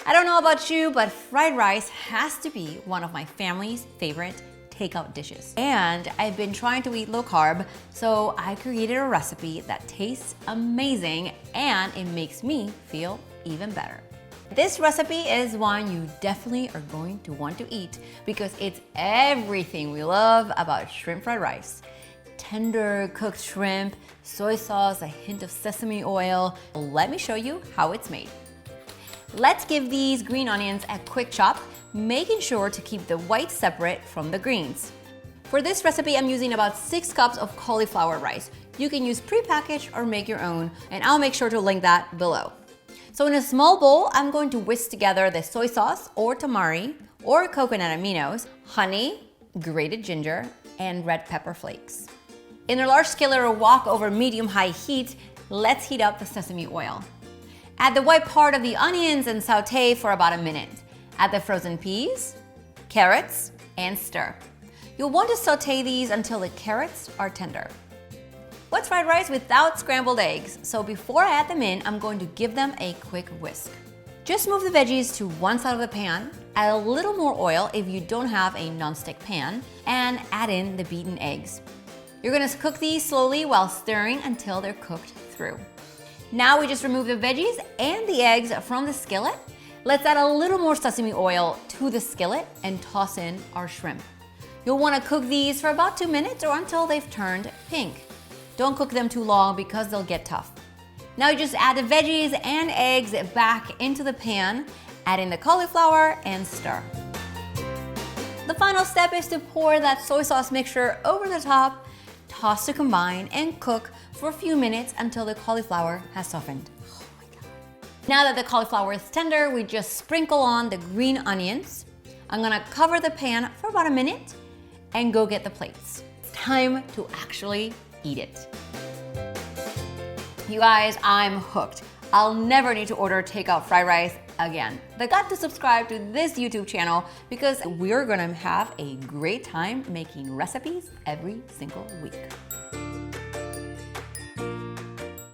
I don't know about you, but fried rice has to be one of my family's favorite takeout dishes. And I've been trying to eat low carb, so I created a recipe that tastes amazing and it makes me feel even better. This recipe is one you definitely are going to want to eat because it's everything we love about shrimp fried rice. Tender cooked shrimp, soy sauce, a hint of sesame oil. Let me show you how it's made. Let's give these green onions a quick chop, making sure to keep the whites separate from the greens. For this recipe, I'm using about 6 cups of cauliflower rice. You can use prepackaged or make your own, and I'll make sure to link that below. So in a small bowl, I'm going to whisk together the soy sauce or Tamari or coconut aminos, honey, grated ginger, and red pepper flakes. In a large skillet or wok over medium-high heat, let's heat up the sesame oil. Add the white part of the onions and saute for about a minute. Add the frozen peas, carrots, and stir. You'll want to saute these until the carrots are tender. What's fried rice without scrambled eggs? So before I add them in, I'm going to give them a quick whisk. Just move the veggies to one side of the pan, add a little more oil if you don't have a non-stick pan, and add in the beaten eggs. You're gonna cook these slowly while stirring until they're cooked through. Now we just remove the veggies and the eggs from the skillet. Let's add a little more sesame oil to the skillet and toss in our shrimp. You'll want to cook these for about 2 minutes or until they've turned pink. Don't cook them too long because they'll get tough. Now you just add the veggies and eggs back into the pan, add in the cauliflower and stir. The final step is to pour that soy sauce mixture over the top, toss to combine, and cook for a few minutes until the cauliflower has softened. Oh my God. Now that the cauliflower is tender, we just sprinkle on the green onions. I'm gonna cover the pan for about a minute and go get the plates. It's time to actually eat it. You guys, I'm hooked. I'll never need to order takeout fried rice again. But got to subscribe to this YouTube channel because we're gonna have a great time making recipes every single week.